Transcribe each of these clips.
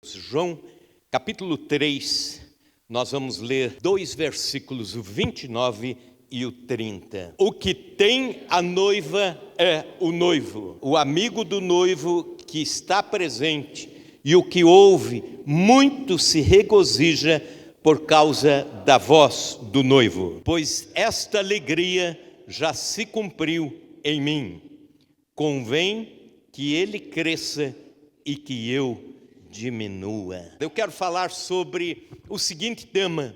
João, capítulo 3, nós vamos ler 2 versículos, o 29 e o 30. O que tem a noiva é o noivo, o amigo do noivo que está presente, e o que ouve muito se regozija por causa da voz do noivo, pois esta alegria já se cumpriu em mim. Convém que ele cresça e que eu diminua. Eu quero falar sobre o seguinte tema: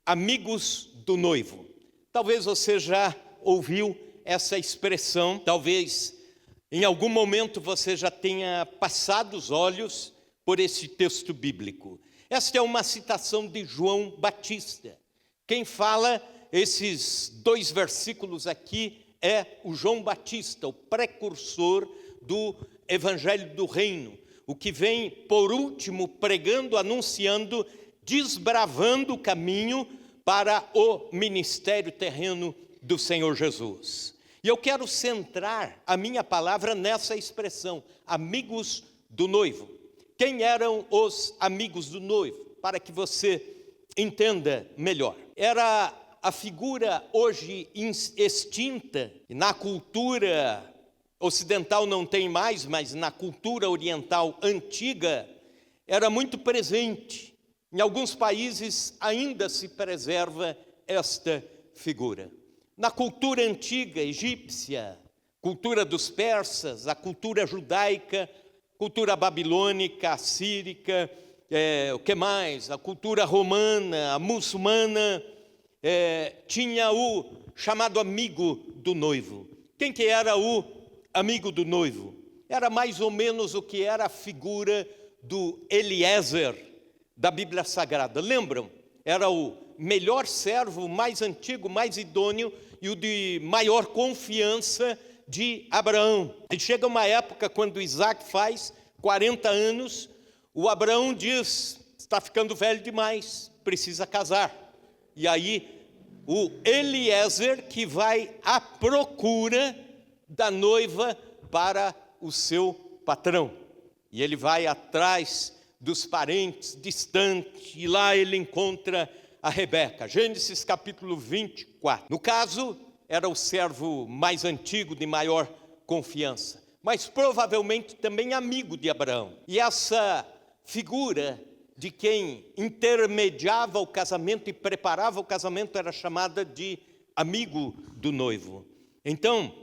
amigos do noivo. Talvez você já ouviu essa expressão, talvez em algum momento você já tenha passado os olhos por esse texto bíblico. Esta é uma citação de João Batista. Quem fala esses 2 versículos aqui é o João Batista, o precursor do Evangelho do Reino, o que vem por último pregando, anunciando, desbravando o caminho para o ministério terreno do Senhor Jesus. E eu quero centrar a minha palavra nessa expressão, amigos do noivo. Quem eram os amigos do noivo? Para que você entenda melhor. Era a figura hoje extinta, na cultura ocidental não tem mais, mas na cultura oriental antiga, era muito presente. Em alguns países ainda se preserva esta figura. Na cultura antiga egípcia, cultura dos persas, a cultura judaica, cultura babilônica, assírica, o que mais? A cultura romana, a muçulmana, tinha o chamado amigo do noivo. Quem que era o amigo do noivo? Era mais ou menos o que era a figura do Eliezer da Bíblia Sagrada. Lembram? Era o melhor servo, mais antigo, mais idôneo e o de maior confiança de Abraão. E chega uma época quando Isaac faz 40 anos, o Abraão diz: está ficando velho demais, precisa casar. E aí o Eliezer que vai à procura da noiva para o seu patrão. E ele vai atrás dos parentes distantes, e lá ele encontra a Rebeca. Gênesis capítulo 24. No caso, era o servo mais antigo, de maior confiança, mas provavelmente também amigo de Abraão. E essa figura de quem intermediava o casamento e preparava o casamento era chamada de amigo do noivo. Então,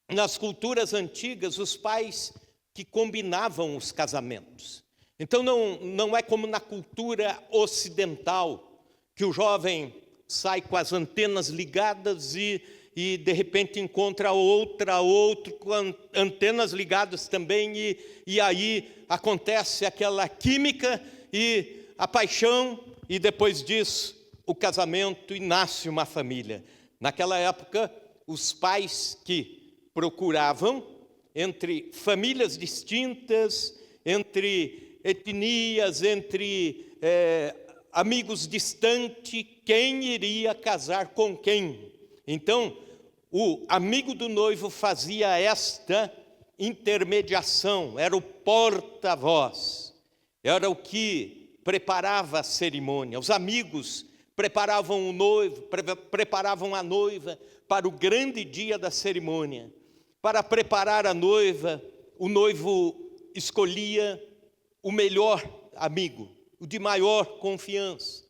nas culturas antigas, os pais que combinavam os casamentos. Então não é como na cultura ocidental, que o jovem sai com as antenas ligadas e de repente encontra outro com antenas ligadas também, e aí acontece aquela química e a paixão, e depois disso o casamento, e nasce uma família. Naquela época, os pais que procuravam entre famílias distintas, entre etnias, entre amigos distantes, quem iria casar com quem. Então, o amigo do noivo fazia esta intermediação, era o porta-voz, era o que preparava a cerimônia. Os amigos preparavam o noivo, preparavam a noiva para o grande dia da cerimônia. Para preparar a noiva, o noivo escolhia o melhor amigo, o de maior confiança,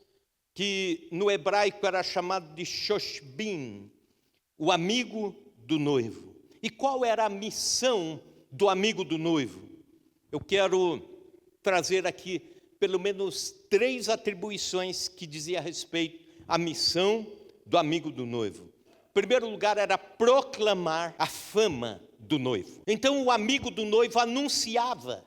que no hebraico era chamado de shoshbim, o amigo do noivo. E qual era a missão do amigo do noivo? Eu quero trazer aqui pelo menos 3 atribuições que dizia respeito à missão do amigo do noivo. Em primeiro lugar, era proclamar a fama do noivo. Então, o amigo do noivo anunciava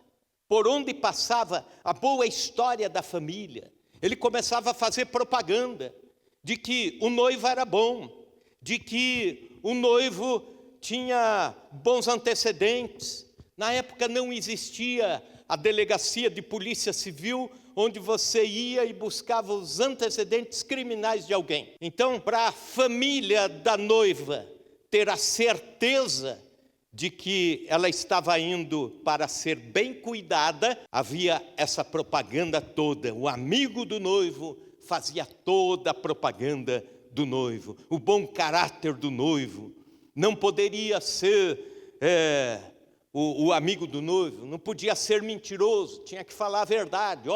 por onde passava a boa história da família. Ele começava a fazer propaganda de que o noivo era bom, de que o noivo tinha bons antecedentes. Na época não existia a delegacia de polícia civil, onde você ia e buscava os antecedentes criminais de alguém. Então, para a família da noiva ter a certeza de que ela estava indo para ser bem cuidada, havia essa propaganda toda. O amigo do noivo fazia toda a propaganda do noivo. O bom caráter do noivo. Não poderia ser o amigo do noivo, não podia ser mentiroso, tinha que falar a verdade.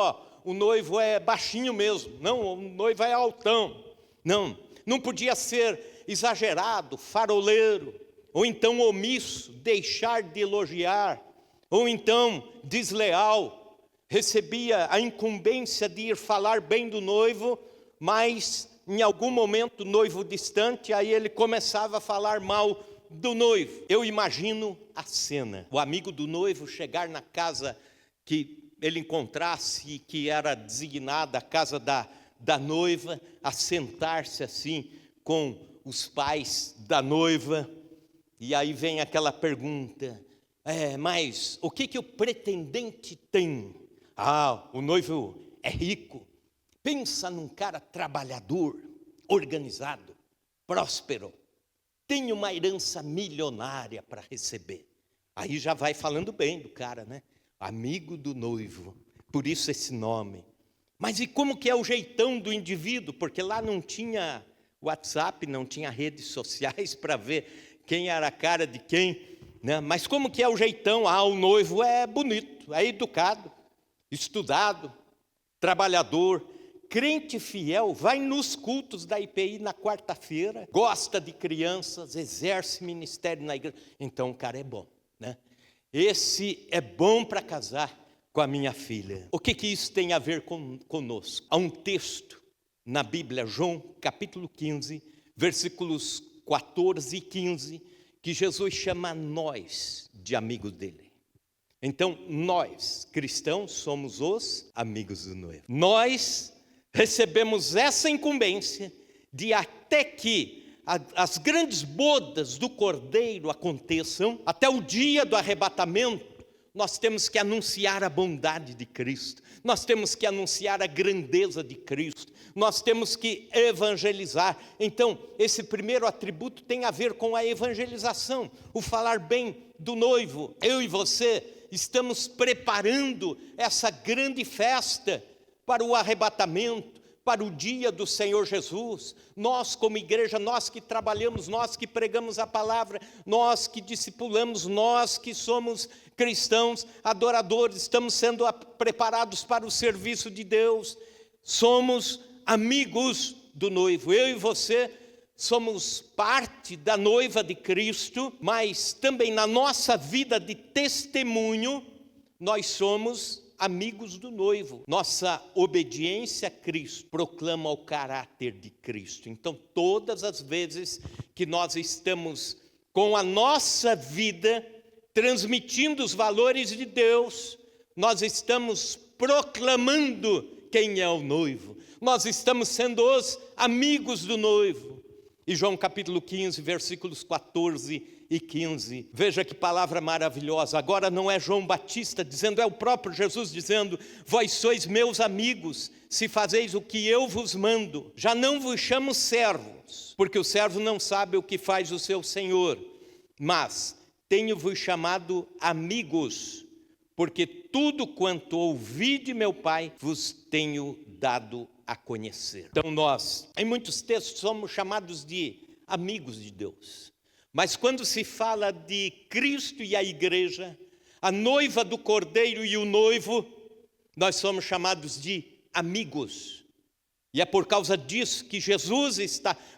O noivo é baixinho mesmo, não, o noivo é altão. Não podia ser exagerado, faroleiro, ou então omisso, deixar de elogiar, ou então desleal. Recebia a incumbência de ir falar bem do noivo, mas em algum momento, noivo distante, aí ele começava a falar mal do noivo. Eu imagino a cena, o amigo do noivo chegar na casa que ele encontrasse e que era designada a casa da noiva, a sentar-se assim com os pais da noiva, e aí vem aquela pergunta, mas o que o pretendente tem? O noivo é rico, pensa num cara trabalhador, organizado, próspero, tem uma herança milionária para receber. Aí já vai falando bem do cara, né? Amigo do noivo, por isso esse nome. Mas e como que é o jeitão do indivíduo? Porque lá não tinha WhatsApp, não tinha redes sociais para ver quem era a cara de quem, né? Mas como que é o jeitão? O noivo é bonito, é educado, estudado, trabalhador, crente fiel, vai nos cultos da IPI na quarta-feira, gosta de crianças, exerce ministério na igreja. Então o cara é bom, né? Esse é bom para casar com a minha filha. O que isso tem a ver conosco? Há um texto na Bíblia, João capítulo 15, versículos 14 e 15, que Jesus chama nós de amigos dele. Então, nós, cristãos, somos os amigos do noivo. Nós recebemos essa incumbência de até que as grandes bodas do Cordeiro aconteçam, até o dia do arrebatamento, nós temos que anunciar a bondade de Cristo, nós temos que anunciar a grandeza de Cristo, nós temos que evangelizar. Então, esse primeiro atributo tem a ver com a evangelização, o falar bem do noivo. Eu e você estamos preparando essa grande festa para o arrebatamento, para o dia do Senhor Jesus. Nós como igreja, nós que trabalhamos, nós que pregamos a palavra, nós que discipulamos, nós que somos cristãos, adoradores, estamos sendo preparados para o serviço de Deus. Somos amigos do noivo. Eu e você somos parte da noiva de Cristo, mas também na nossa vida de testemunho, nós somos amigos do noivo. Nossa obediência a Cristo proclama o caráter de Cristo. Então, todas as vezes que nós estamos com a nossa vida transmitindo os valores de Deus, nós estamos proclamando quem é o noivo. Nós estamos sendo os amigos do noivo. E João capítulo 15, versículos 14 e 15, veja que palavra maravilhosa. Agora não é João Batista dizendo, é o próprio Jesus dizendo, vós sois meus amigos, se fazeis o que eu vos mando. Já não vos chamo servos, porque o servo não sabe o que faz o seu senhor, mas tenho-vos chamado amigos, porque tudo quanto ouvi de meu Pai, vos tenho dado a conhecer. Então nós, em muitos textos, somos chamados de amigos de Deus. Mas quando se fala de Cristo e a igreja, a noiva do Cordeiro e o noivo, nós somos chamados de amigos. E é por causa disso que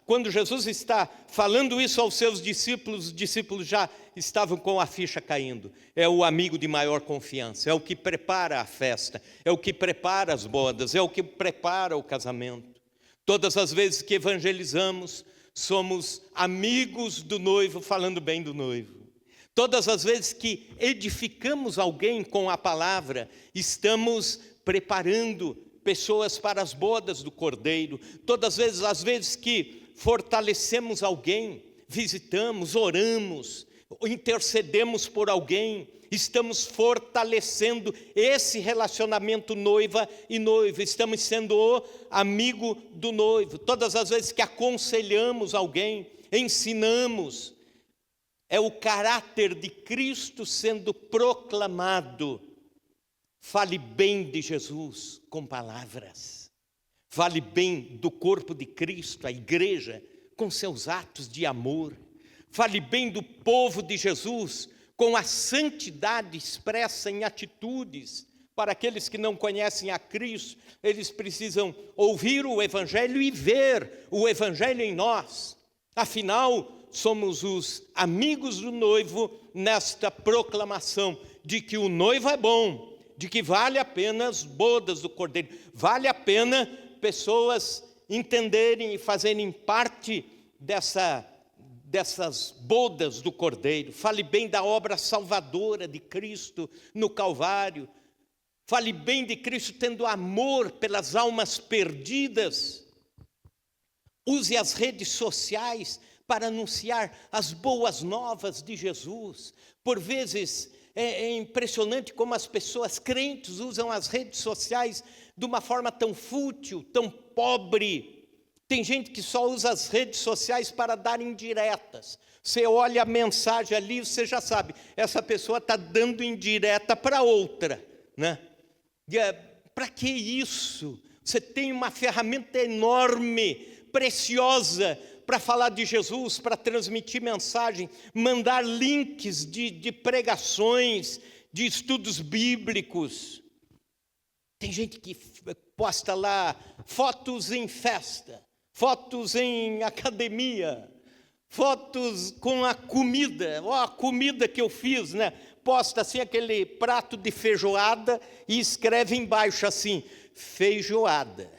quando Jesus está falando isso aos seus discípulos, os discípulos já estavam com a ficha caindo. É o amigo de maior confiança, é o que prepara a festa, é o que prepara as bodas, é o que prepara o casamento. Todas as vezes que evangelizamos, somos amigos do noivo, falando bem do noivo. Todas as vezes que edificamos alguém com a palavra, estamos preparando pessoas para as bodas do Cordeiro. Todas as vezes que fortalecemos alguém, visitamos, oramos, intercedemos por alguém, estamos fortalecendo esse relacionamento noiva e noivo, estamos sendo o amigo do noivo. Todas as vezes que aconselhamos alguém, ensinamos, é o caráter de Cristo sendo proclamado. Fale bem de Jesus com palavras. Fale bem do corpo de Cristo, a igreja, com seus atos de amor. Fale bem do povo de Jesus, com a santidade expressa em atitudes. Para aqueles que não conhecem a Cristo, eles precisam ouvir o Evangelho e ver o Evangelho em nós. Afinal, somos os amigos do noivo nesta proclamação de que o noivo é bom, de que vale a pena as bodas do Cordeiro, vale a pena pessoas entenderem e fazerem parte dessas bodas do Cordeiro. Fale bem da obra salvadora de Cristo no Calvário. Fale bem de Cristo tendo amor pelas almas perdidas. Use as redes sociais para anunciar as boas novas de Jesus. Por vezes é impressionante como as pessoas crentes usam as redes sociais de uma forma tão fútil, tão pobre. Tem gente que só usa as redes sociais para dar indiretas. Você olha a mensagem ali, você já sabe, essa pessoa está dando indireta para outra, né? Para que isso? Você tem uma ferramenta enorme, preciosa, para falar de Jesus, para transmitir mensagem, mandar links de pregações, de estudos bíblicos. Tem gente que posta lá fotos em festa, fotos em academia, fotos com a comida, a comida que eu fiz, né? Posta assim aquele prato de feijoada e escreve embaixo assim, feijoada.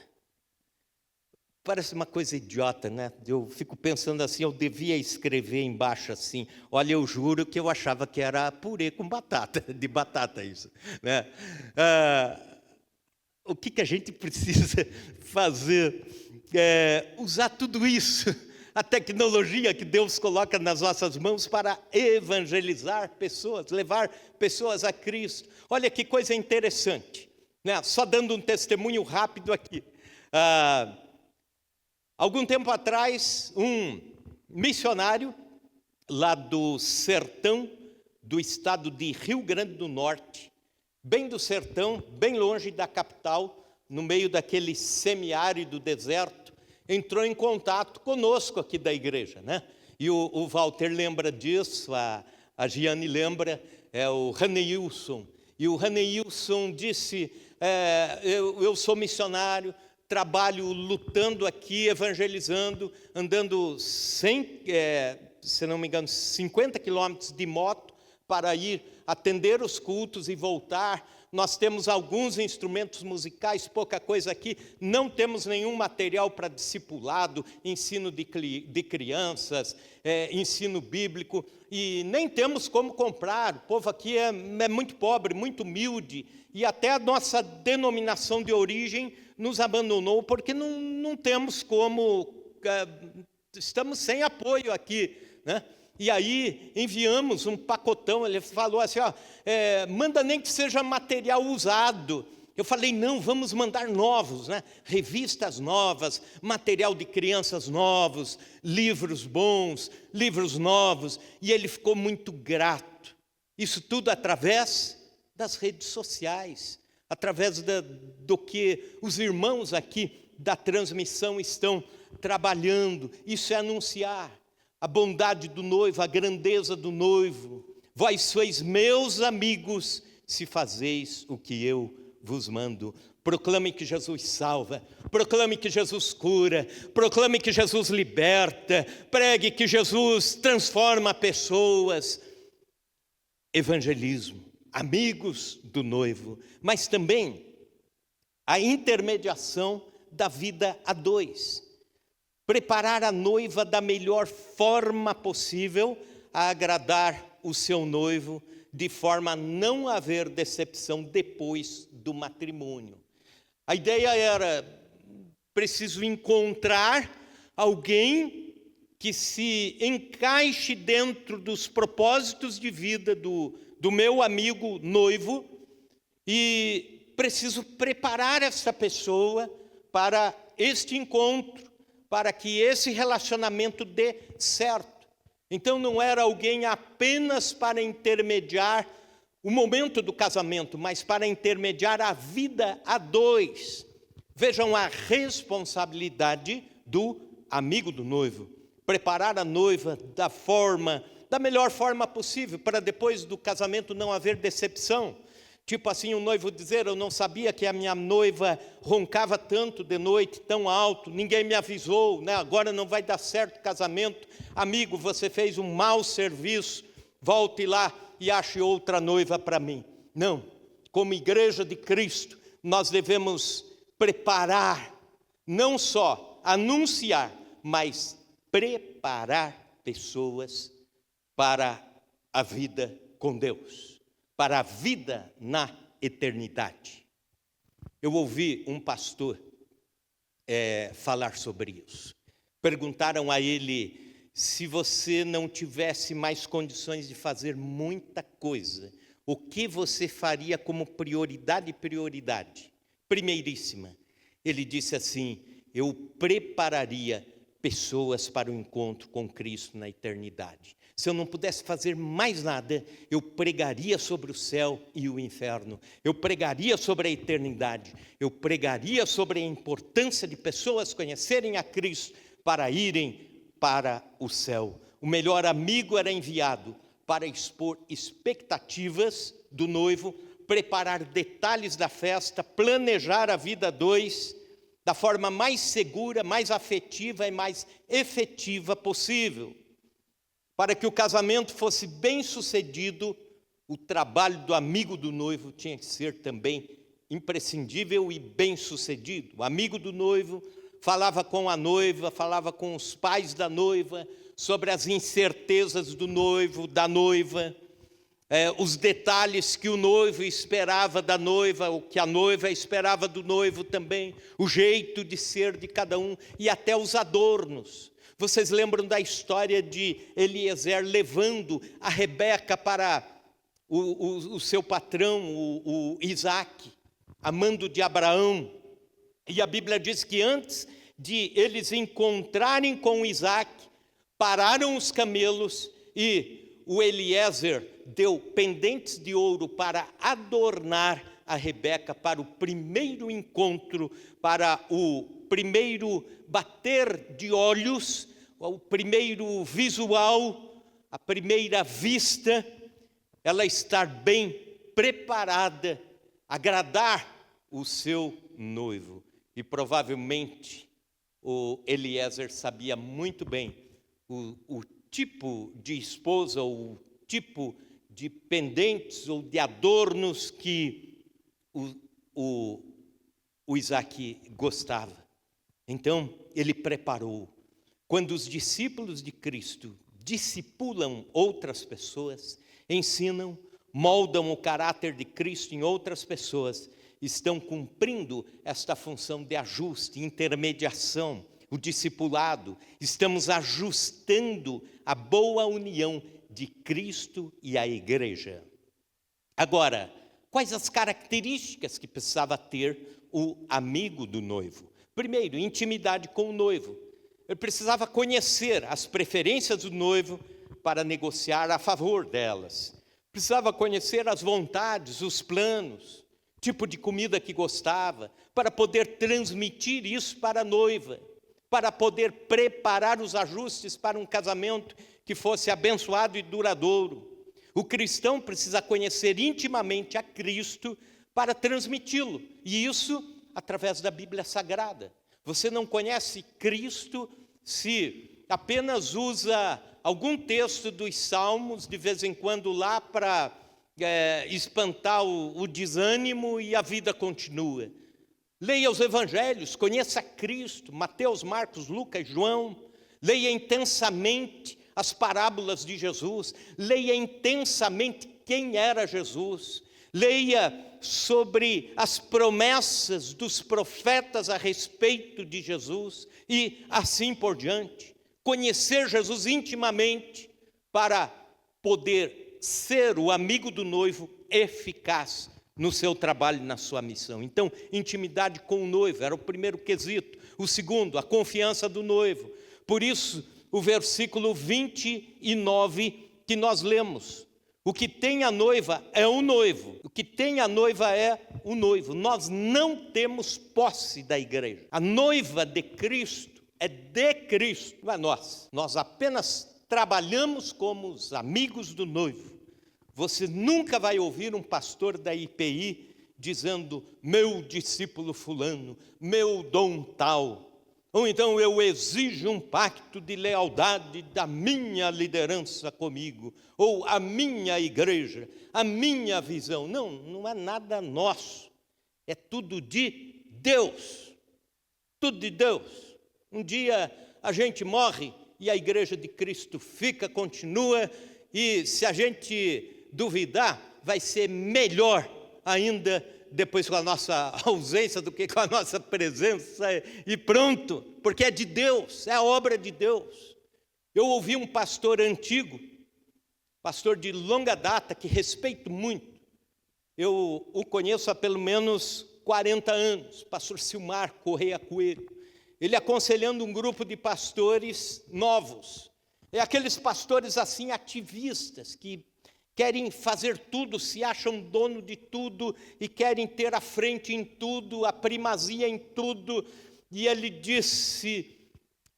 Parece uma coisa idiota, né? Eu fico pensando assim, eu devia escrever embaixo assim, olha, eu juro que eu achava que era purê com batata, de batata isso, né? O que a gente precisa fazer? Usar tudo isso, a tecnologia que Deus coloca nas nossas mãos para evangelizar pessoas, levar pessoas a Cristo. Olha que coisa interessante, né? Só dando um testemunho rápido aqui. Algum tempo atrás, um missionário lá do sertão do estado de Rio Grande do Norte, bem do sertão, bem longe da capital, no meio daquele semiárido deserto, entrou em contato conosco aqui da igreja, né? E o Walter lembra disso, a Giane lembra, o Raneilson. E o Raneilson disse, eu sou missionário, trabalho lutando aqui, evangelizando, andando se não me engano, 50 quilômetros de moto para ir atender os cultos e voltar. Nós temos alguns instrumentos musicais, pouca coisa aqui, não temos nenhum material para discipulado, ensino de crianças, ensino bíblico, e nem temos como comprar. O povo aqui é muito pobre, muito humilde, e até a nossa denominação de origem nos abandonou, porque não temos como, estamos sem apoio aqui, né? E aí enviamos um pacotão, ele falou assim, manda nem que seja material usado. Eu falei, não, vamos mandar novos, né? Revistas novas, material de crianças novos, livros bons, livros novos. E ele ficou muito grato. Isso tudo através das redes sociais, através do que os irmãos aqui da transmissão estão trabalhando. Isso é anunciar a bondade do noivo, a grandeza do noivo. Vós sois meus amigos, se fazeis o que eu vos mando. Proclame que Jesus salva, proclame que Jesus cura, proclame que Jesus liberta, pregue que Jesus transforma pessoas. Evangelismo, amigos do noivo, mas também a intermediação da vida a dois. Preparar a noiva da melhor forma possível a agradar o seu noivo, de forma a não haver decepção depois do matrimônio. A ideia era, preciso encontrar alguém que se encaixe dentro dos propósitos de vida do meu amigo noivo, e preciso preparar essa pessoa para este encontro, para que esse relacionamento dê certo. Então não era alguém apenas para intermediar o momento do casamento, mas para intermediar a vida a dois. Vejam a responsabilidade do amigo do noivo. Preparar a noiva da melhor forma possível, para depois do casamento não haver decepção. Tipo assim, o noivo dizer: eu não sabia que a minha noiva roncava tanto de noite, tão alto, ninguém me avisou, né? Agora não vai dar certo o casamento. Amigo, você fez um mau serviço, volte lá e ache outra noiva para mim. Não, como igreja de Cristo, nós devemos preparar, não só anunciar, mas preparar pessoas para a vida com Deus, para a vida na eternidade. Eu ouvi um pastor falar sobre isso. Perguntaram a ele: se você não tivesse mais condições de fazer muita coisa, o que você faria como prioridade? Primeiríssima. Ele disse assim: eu prepararia pessoas para o encontro com Cristo na eternidade. Se eu não pudesse fazer mais nada, eu pregaria sobre o céu e o inferno. Eu pregaria sobre a eternidade. Eu pregaria sobre a importância de pessoas conhecerem a Cristo para irem para o céu. O melhor amigo era enviado para expor expectativas do noivo, preparar detalhes da festa, planejar a vida a dois da forma mais segura, mais afetiva e mais efetiva possível. Para que o casamento fosse bem sucedido, o trabalho do amigo do noivo tinha que ser também imprescindível e bem sucedido. O amigo do noivo falava com a noiva, falava com os pais da noiva, sobre as incertezas do noivo, da noiva, os detalhes que o noivo esperava da noiva, o que a noiva esperava do noivo também, o jeito de ser de cada um e até os adornos. Vocês lembram da história de Eliezer levando a Rebeca para o seu patrão, o Isaac, amando de Abraão? E a Bíblia diz que antes de eles encontrarem com Isaac, pararam os camelos e o Eliezer deu pendentes de ouro para adornar a Rebeca para o primeiro encontro, para o primeiro bater de olhos, o primeiro visual, a primeira vista, ela estar bem preparada, agradar o seu noivo. E provavelmente o Eliezer sabia muito bem o tipo de esposa, o tipo de pendentes ou de adornos que o Isaac gostava. Então, ele preparou. Quando os discípulos de Cristo discipulam outras pessoas, ensinam, moldam o caráter de Cristo em outras pessoas, estão cumprindo esta função de ajuste, intermediação, o discipulado. Estamos ajustando a boa união de Cristo e a igreja. Agora, quais as características que precisava ter o amigo do noivo? Primeiro, intimidade com o noivo. Ele precisava conhecer as preferências do noivo para negociar a favor delas. Precisava conhecer as vontades, os planos, tipo de comida que gostava, para poder transmitir isso para a noiva, para poder preparar os ajustes para um casamento que fosse abençoado e duradouro. O cristão precisa conhecer intimamente a Cristo para transmiti-lo, e isso através da Bíblia Sagrada. Você não conhece Cristo se apenas usa algum texto dos Salmos, de vez em quando lá para espantar o desânimo e a vida continua. Leia os evangelhos, conheça Cristo, Mateus, Marcos, Lucas, João. Leia intensamente as parábolas de Jesus. Leia intensamente quem era Jesus. Leia sobre as promessas dos profetas a respeito de Jesus e assim por diante. Conhecer Jesus intimamente para poder ser o amigo do noivo eficaz no seu trabalho e na sua missão. Então, intimidade com o noivo era o primeiro quesito. O segundo, a confiança do noivo. Por isso, o versículo 29 que nós lemos. O que tem a noiva é o noivo. O que tem a noiva é o noivo. Nós não temos posse da igreja. A noiva de Cristo é de Cristo, não é nós. Nós apenas trabalhamos como os amigos do noivo. Você nunca vai ouvir um pastor da IPI dizendo, meu discípulo fulano, meu dom tal. Ou então eu exijo um pacto de lealdade da minha liderança comigo, ou a minha igreja, a minha visão. Não, não é nada nosso, é tudo de Deus, tudo de Deus. Um dia a gente morre e a igreja de Cristo fica, continua, e se a gente duvidar, vai ser melhor ainda depois com a nossa ausência do que com a nossa presença, e pronto, porque é de Deus, é a obra de Deus. Eu ouvi um pastor antigo, pastor de longa data, que respeito muito, eu o conheço há pelo menos 40 anos, pastor Silmar Correia Coelho, ele aconselhando um grupo de pastores novos, aqueles pastores assim ativistas, que querem fazer tudo, se acham dono de tudo e querem ter a frente em tudo, a primazia em tudo. E ele disse,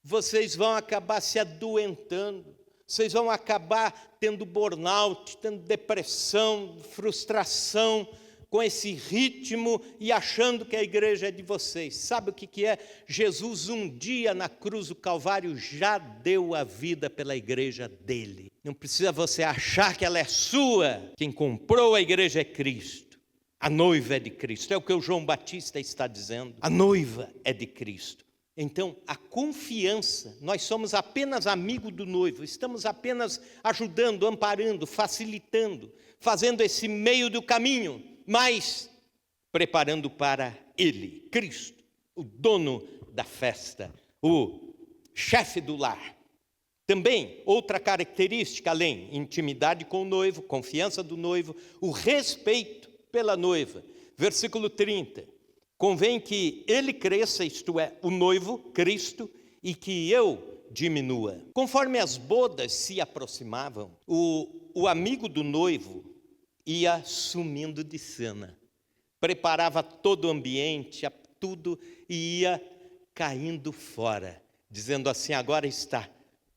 vocês vão acabar se adoentando, vocês vão acabar tendo burnout, tendo depressão, frustração, com esse ritmo e achando que a igreja é de vocês. Sabe o que é? Jesus um dia na cruz do Calvário já deu a vida pela igreja dele. Não precisa você achar que ela é sua. Quem comprou a igreja é Cristo. A noiva é de Cristo. É o que o João Batista está dizendo. A noiva é de Cristo. Então, a confiança, nós somos apenas amigo do noivo, estamos apenas ajudando, amparando, facilitando, fazendo esse meio do caminho, mas preparando para Ele, Cristo, o dono da festa, o chefe do lar. Também, outra característica, além, intimidade com o noivo, confiança do noivo, o respeito pela noiva. Versículo 30, convém que ele cresça, isto é, o noivo, Cristo, e que eu diminua. Conforme as bodas se aproximavam, o amigo do noivo ia sumindo de cena, preparava todo o ambiente, tudo, e ia caindo fora, dizendo assim, agora está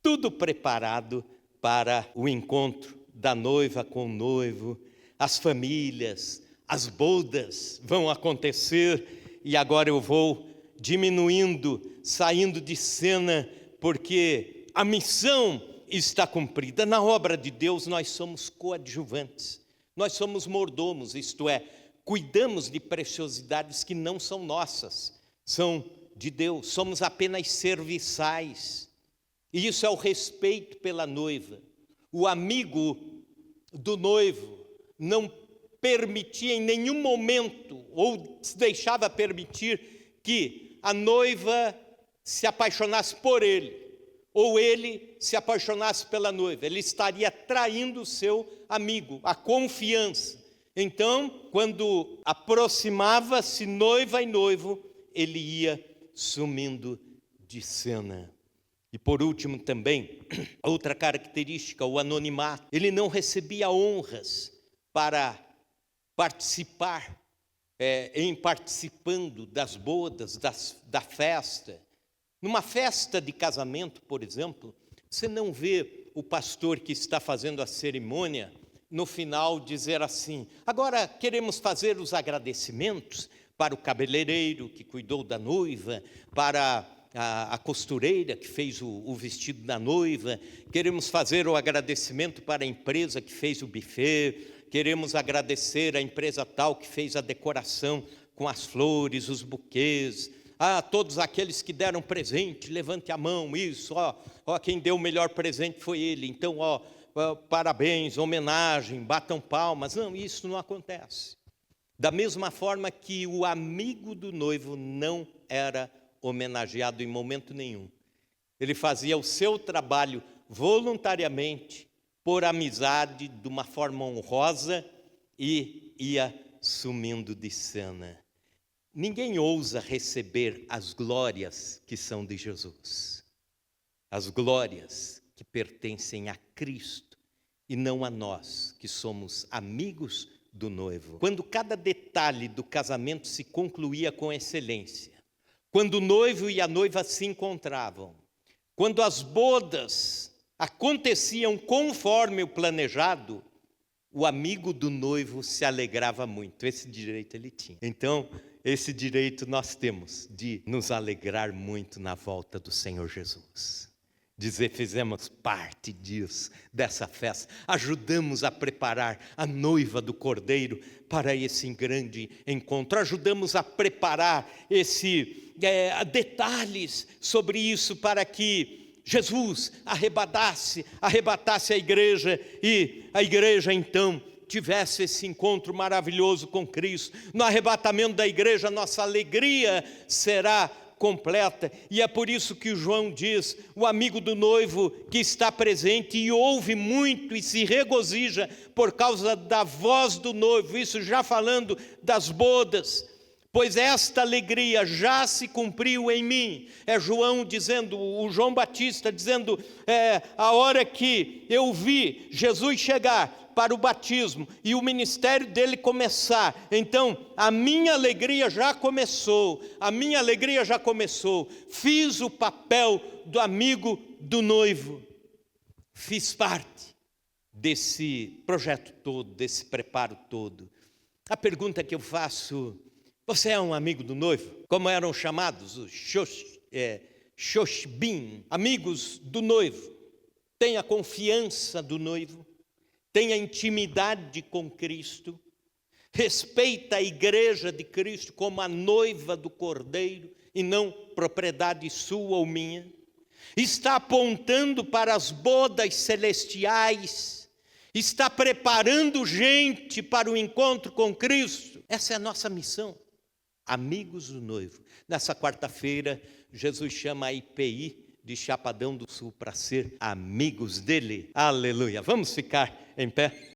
tudo preparado para o encontro da noiva com o noivo, as famílias, as bodas vão acontecer, e agora eu vou diminuindo, saindo de cena, porque a missão está cumprida. Na obra de Deus nós somos coadjuvantes. Nós somos mordomos, isto é, cuidamos de preciosidades que não são nossas, são de Deus, somos apenas serviçais. E isso é o respeito pela noiva. O amigo do noivo não permitia em nenhum momento, ou se deixava permitir, que a noiva se apaixonasse por ele, ou ele se apaixonasse pela noiva. Ele estaria traindo o seu amigo, a confiança. Então, quando aproximava-se noiva e noivo, ele ia sumindo de cena. E por último também, outra característica, o anonimato. Ele não recebia honras para participar, participando das bodas, da festa. Numa festa de casamento, por exemplo, você não vê o pastor que está fazendo a cerimônia, no final dizer assim, agora queremos fazer os agradecimentos para o cabeleireiro que cuidou da noiva, para a costureira que fez o vestido da noiva, queremos fazer o agradecimento para a empresa que fez o buffet, queremos agradecer a empresa tal que fez a decoração com as flores, os buquês, todos aqueles que deram presente, levante a mão, isso, quem deu o melhor presente foi ele, então, parabéns, homenagem, batam palmas. Não, isso não acontece. Da mesma forma que o amigo do noivo não era homenageado em momento nenhum. Ele fazia o seu trabalho voluntariamente, por amizade, de uma forma honrosa, e ia sumindo de cena. Ninguém ousa receber as glórias que são de Jesus. as glórias que pertencem a Cristo e não a nós, que somos amigos do noivo. Quando cada detalhe do casamento se concluía com excelência, quando o noivo e a noiva se encontravam, quando as bodas aconteciam conforme o planejado, o amigo do noivo se alegrava muito. Esse direito ele tinha. Então, esse direito nós temos de nos alegrar muito na volta do Senhor Jesus. Dizer, fizemos parte disso, dessa festa, ajudamos a preparar a noiva do Cordeiro para esse grande encontro, ajudamos a preparar detalhes sobre isso para que Jesus arrebatasse a igreja e a igreja então tivesse esse encontro maravilhoso com Cristo. No arrebatamento da igreja, nossa alegria será completa, e é por isso que João diz, o amigo do noivo que está presente e ouve muito e se regozija por causa da voz do noivo, isso já falando das bodas, pois esta alegria já se cumpriu em mim. É João dizendo, o João Batista dizendo, a hora que eu vi Jesus chegar para o batismo e o ministério dele começar, então a minha alegria já começou, fiz o papel do amigo do noivo, fiz parte desse projeto todo, desse preparo todo. A pergunta que eu faço, você é um amigo do noivo? Como eram chamados os Shoshbim, amigos do noivo? Tem a confiança do noivo? Tem a intimidade com Cristo? Respeita a igreja de Cristo como a noiva do Cordeiro e não propriedade sua ou minha? Está apontando para as bodas celestiais? Está preparando gente para o encontro com Cristo? Essa é a nossa missão. Amigos do noivo. Nessa quarta-feira, Jesus chama a IPI de Chapadão do Sul para ser amigos dele. Aleluia. Vamos ficar em pé?